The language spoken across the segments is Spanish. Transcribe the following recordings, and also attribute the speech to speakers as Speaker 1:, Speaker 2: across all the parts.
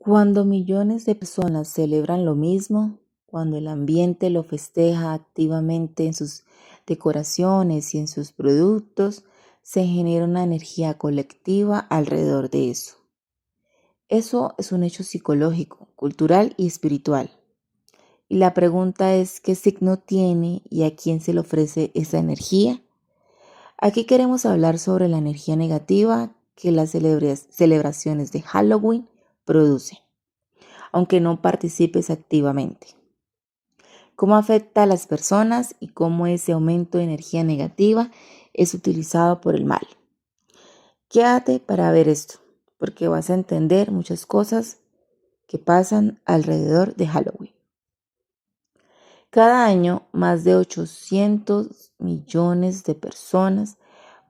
Speaker 1: Cuando millones de personas celebran lo mismo, cuando el ambiente lo festeja activamente en sus decoraciones y en sus productos, se genera una energía colectiva alrededor de eso. Eso es un hecho psicológico, cultural y espiritual. Y la pregunta es, ¿qué signo tiene y a quién se le ofrece esa energía? Aquí queremos hablar sobre la energía negativa que las celebraciones de Halloween producen, aunque no participes activamente. Cómo afecta a las personas y cómo ese aumento de energía negativa es utilizado por el mal. Quédate para ver esto, porque vas a entender muchas cosas que pasan alrededor de Halloween. Cada año, más de 800 millones de personas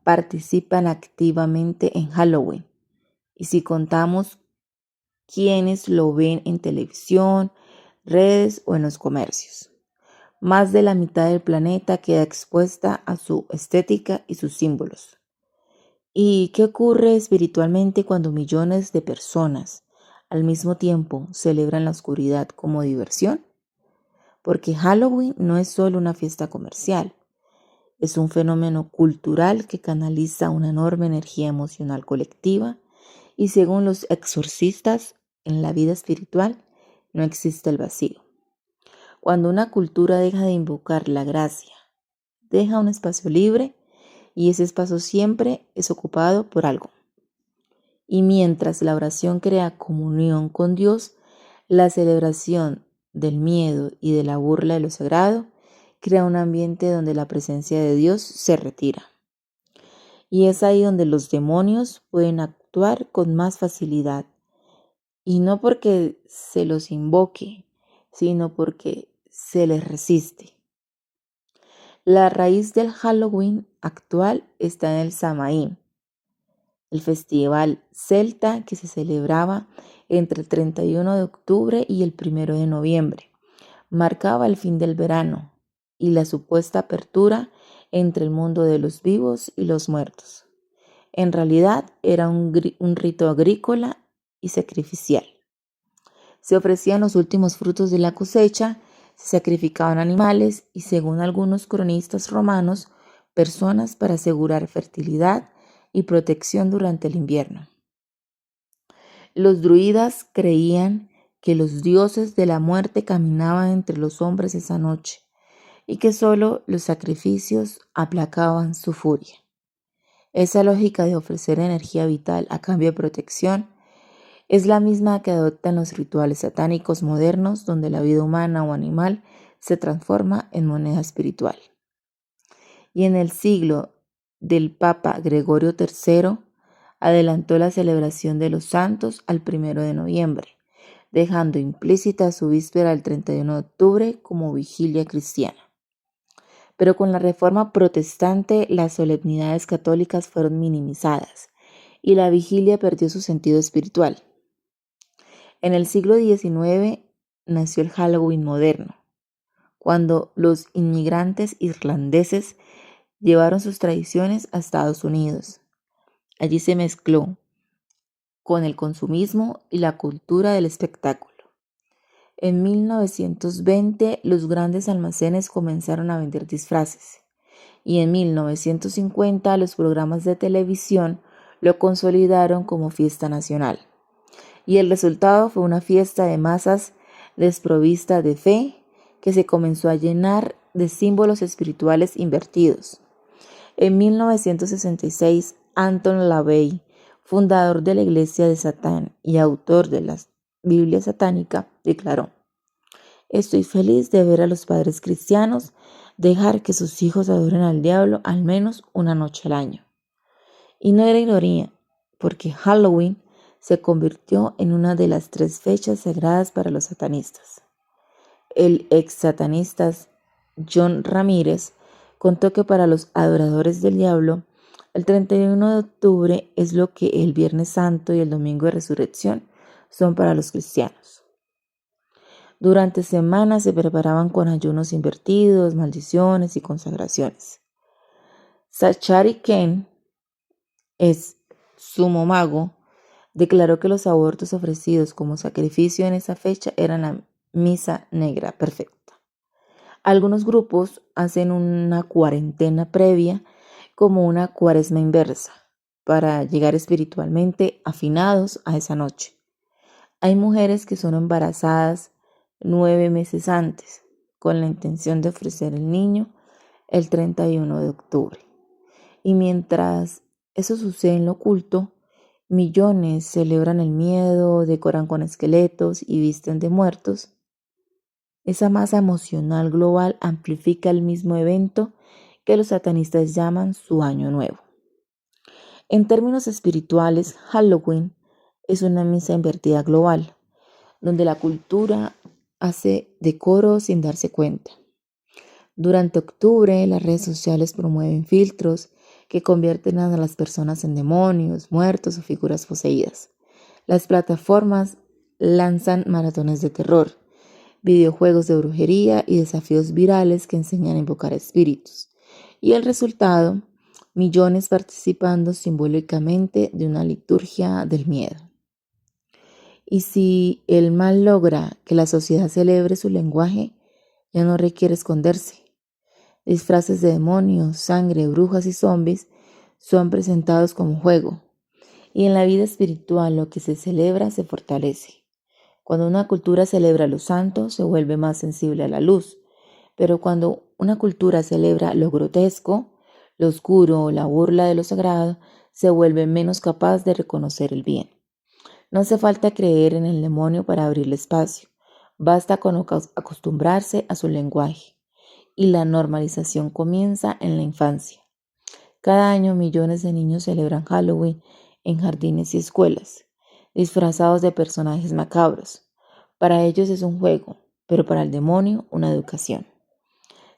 Speaker 1: participan activamente en Halloween. Y si contamos quienes lo ven en televisión, redes o en los comercios, más de la mitad del planeta queda expuesta a su estética y sus símbolos. ¿Y qué ocurre espiritualmente cuando millones de personas al mismo tiempo celebran la oscuridad como diversión? Porque Halloween no es solo una fiesta comercial, es un fenómeno cultural que canaliza una enorme energía emocional colectiva y según los exorcistas, en la vida espiritual no existe el vacío. Cuando una cultura deja de invocar la gracia, deja un espacio libre y ese espacio siempre es ocupado por algo. Y mientras la oración crea comunión con Dios, la celebración del miedo y de la burla de lo sagrado crea un ambiente donde la presencia de Dios se retira. Y es ahí donde los demonios pueden actuar con más facilidad. Y no porque se los invoque, sino porque se les resiste. La raíz del Halloween actual está en el Samaín, el festival celta que se celebraba entre el 31 de octubre y el 1 de noviembre. Marcaba el fin del verano y la supuesta apertura entre el mundo de los vivos y los muertos. En realidad era un rito agrícola y sacrificial. Se ofrecían los últimos frutos de la cosecha, se sacrificaban animales y, según algunos cronistas romanos, personas para asegurar fertilidad y protección durante el invierno. Los druidas creían que los dioses de la muerte caminaban entre los hombres esa noche y que solo los sacrificios aplacaban su furia. Esa lógica de ofrecer energía vital a cambio de protección es la misma que adoptan los rituales satánicos modernos, donde la vida humana o animal se transforma en moneda espiritual. Y en el siglo del Papa Gregorio III adelantó la celebración de los santos al 1 de noviembre, dejando implícita su víspera el 31 de octubre como vigilia cristiana. Pero con la reforma protestante las solemnidades católicas fueron minimizadas y la vigilia perdió su sentido espiritual. En el siglo XIX nació el Halloween moderno, cuando los inmigrantes irlandeses llevaron sus tradiciones a Estados Unidos. Allí se mezcló con el consumismo y la cultura del espectáculo. En 1920 los grandes almacenes comenzaron a vender disfraces y en 1950 los programas de televisión lo consolidaron como fiesta nacional. Y el resultado fue una fiesta de masas desprovista de fe que se comenzó a llenar de símbolos espirituales invertidos. En 1966, Anton LaVey, fundador de la Iglesia de Satán y autor de la Biblia satánica, declaró: "Estoy feliz de ver a los padres cristianos dejar que sus hijos adoren al diablo al menos una noche al año". Y no era ironía, porque Halloween se convirtió en una de las 3 fechas sagradas para los satanistas. El ex satanista John Ramírez contó que para los adoradores del diablo, el 31 de octubre es lo que el Viernes Santo y el Domingo de Resurrección son para los cristianos. Durante semanas se preparaban con ayunos invertidos, maldiciones y consagraciones. Zachary Kane es sumo mago declaró que los abortos ofrecidos como sacrificio en esa fecha eran la misa negra perfecta. Algunos grupos hacen una cuarentena previa como una cuaresma inversa para llegar espiritualmente afinados a esa noche. Hay mujeres que son embarazadas 9 meses antes con la intención de ofrecer el niño el 31 de octubre. Y mientras eso sucede en lo oculto, millones celebran el miedo, decoran con esqueletos y visten de muertos. Esa masa emocional global amplifica el mismo evento que los satanistas llaman su año nuevo. En términos espirituales, Halloween es una misa invertida global, donde la cultura hace decoro sin darse cuenta. Durante octubre, las redes sociales promueven filtros que convierten a las personas en demonios, muertos o figuras poseídas. Las plataformas lanzan maratones de terror, videojuegos de brujería y desafíos virales que enseñan a invocar espíritus. Y el resultado, millones participando simbólicamente de una liturgia del miedo. Y si el mal logra que la sociedad celebre su lenguaje, ya no requiere esconderse. Disfraces de demonios, sangre, brujas y zombies son presentados como juego. Y en la vida espiritual lo que se celebra se fortalece. Cuando una cultura celebra lo santo, se vuelve más sensible a la luz. Pero cuando una cultura celebra lo grotesco, lo oscuro, la burla de lo sagrado, se vuelve menos capaz de reconocer el bien. No hace falta creer en el demonio para abrirle espacio. Basta con acostumbrarse a su lenguaje. Y la normalización comienza en la infancia. Cada año millones de niños celebran Halloween en jardines y escuelas, disfrazados de personajes macabros. Para ellos es un juego, pero para el demonio una educación.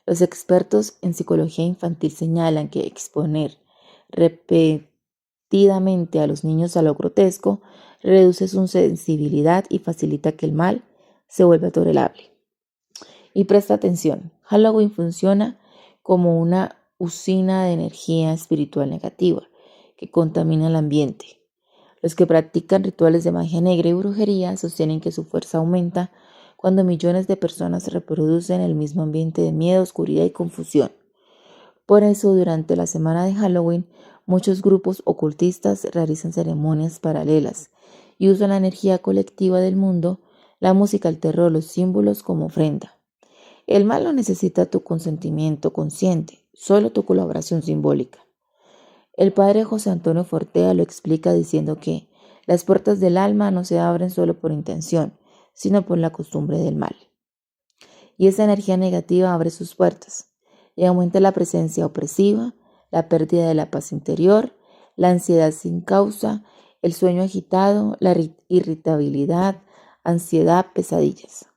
Speaker 1: Los expertos en psicología infantil señalan que exponer repetidamente a los niños a lo grotesco reduce su sensibilidad y facilita que el mal se vuelva tolerable. Y presta atención, Halloween funciona como una usina de energía espiritual negativa que contamina el ambiente. Los que practican rituales de magia negra y brujería sostienen que su fuerza aumenta cuando millones de personas reproducen el mismo ambiente de miedo, oscuridad y confusión. Por eso, durante la semana de Halloween, muchos grupos ocultistas realizan ceremonias paralelas y usan la energía colectiva del mundo, la música, el terror, los símbolos como ofrenda. El mal no necesita tu consentimiento consciente, solo tu colaboración simbólica. El padre José Antonio Fortea lo explica diciendo que las puertas del alma no se abren solo por intención, sino por la costumbre del mal. Y esa energía negativa abre sus puertas y aumenta la presencia opresiva, la pérdida de la paz interior, la ansiedad sin causa, el sueño agitado, la irritabilidad, ansiedad, pesadillas.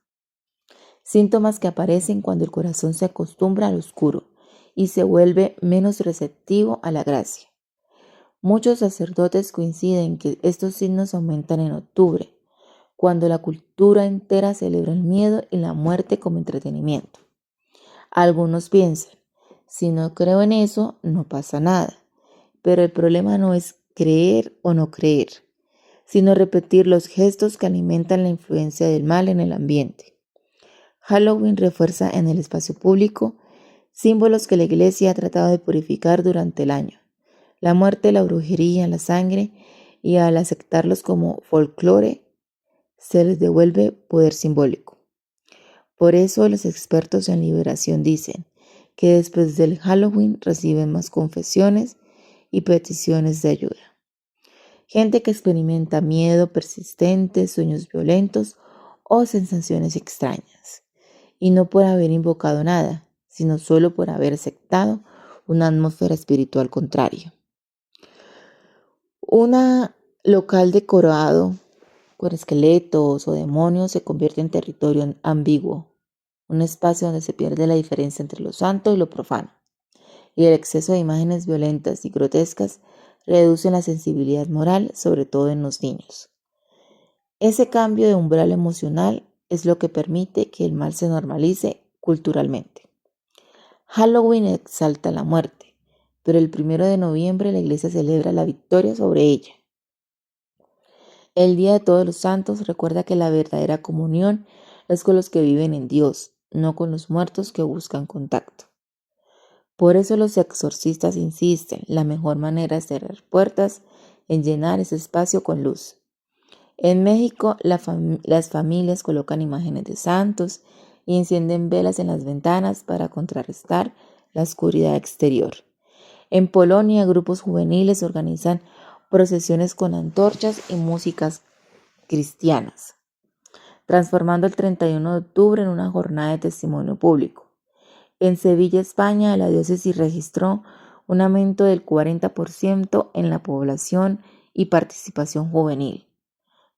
Speaker 1: Síntomas que aparecen cuando el corazón se acostumbra al oscuro y se vuelve menos receptivo a la gracia. Muchos sacerdotes coinciden que estos signos aumentan en octubre, cuando la cultura entera celebra el miedo y la muerte como entretenimiento. Algunos piensan, si no creo en eso, no pasa nada. Pero el problema no es creer o no creer, sino repetir los gestos que alimentan la influencia del mal en el ambiente. Halloween refuerza en el espacio público símbolos que la Iglesia ha tratado de purificar durante el año. La muerte, la brujería, la sangre, y al aceptarlos como folclore, se les devuelve poder simbólico. Por eso los expertos en liberación dicen que después del Halloween reciben más confesiones y peticiones de ayuda. Gente que experimenta miedo persistente, sueños violentos o sensaciones extrañas. Y no por haber invocado nada, sino solo por haber aceptado una atmósfera espiritual contraria. Un local decorado con esqueletos o demonios se convierte en territorio ambiguo, un espacio donde se pierde la diferencia entre lo santo y lo profano. Y el exceso de imágenes violentas y grotescas reduce la sensibilidad moral, sobre todo en los niños. Ese cambio de umbral emocional es lo que permite que el mal se normalice culturalmente. Halloween exalta la muerte, pero el 1 de noviembre la iglesia celebra la victoria sobre ella. El Día de Todos los Santos recuerda que la verdadera comunión es con los que viven en Dios, no con los muertos que buscan contacto. Por eso los exorcistas insisten, la mejor manera de cerrar puertas es llenar ese espacio con luz. En México, las familias colocan imágenes de santos y encienden velas en las ventanas para contrarrestar la oscuridad exterior. En Polonia, grupos juveniles organizan procesiones con antorchas y músicas cristianas, transformando el 31 de octubre en una jornada de testimonio público. En Sevilla, España, la diócesis registró un aumento del 40% en la población y participación juvenil,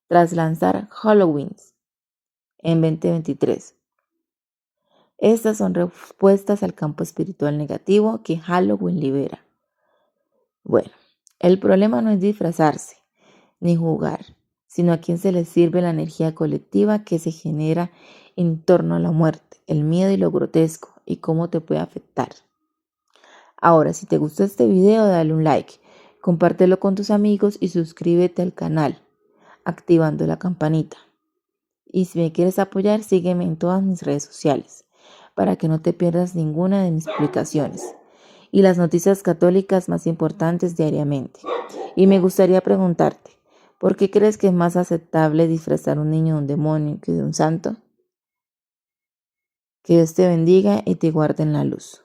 Speaker 1: tras lanzar Halloween en 2023. Estas son respuestas al campo espiritual negativo que Halloween libera. Bueno, el problema no es disfrazarse ni jugar, sino a quién se le sirve la energía colectiva que se genera en torno a la muerte, el miedo y lo grotesco, y cómo te puede afectar. Ahora, si te gustó este video, dale un like, compártelo con tus amigos y suscríbete al canal, activando la campanita. Y si me quieres apoyar, sígueme en todas mis redes sociales, para que no te pierdas ninguna de mis publicaciones y las noticias católicas más importantes diariamente. Y me gustaría preguntarte, ¿por qué crees que es más aceptable disfrazar a un niño de un demonio que de un santo? Que Dios te bendiga y te guarde en la luz.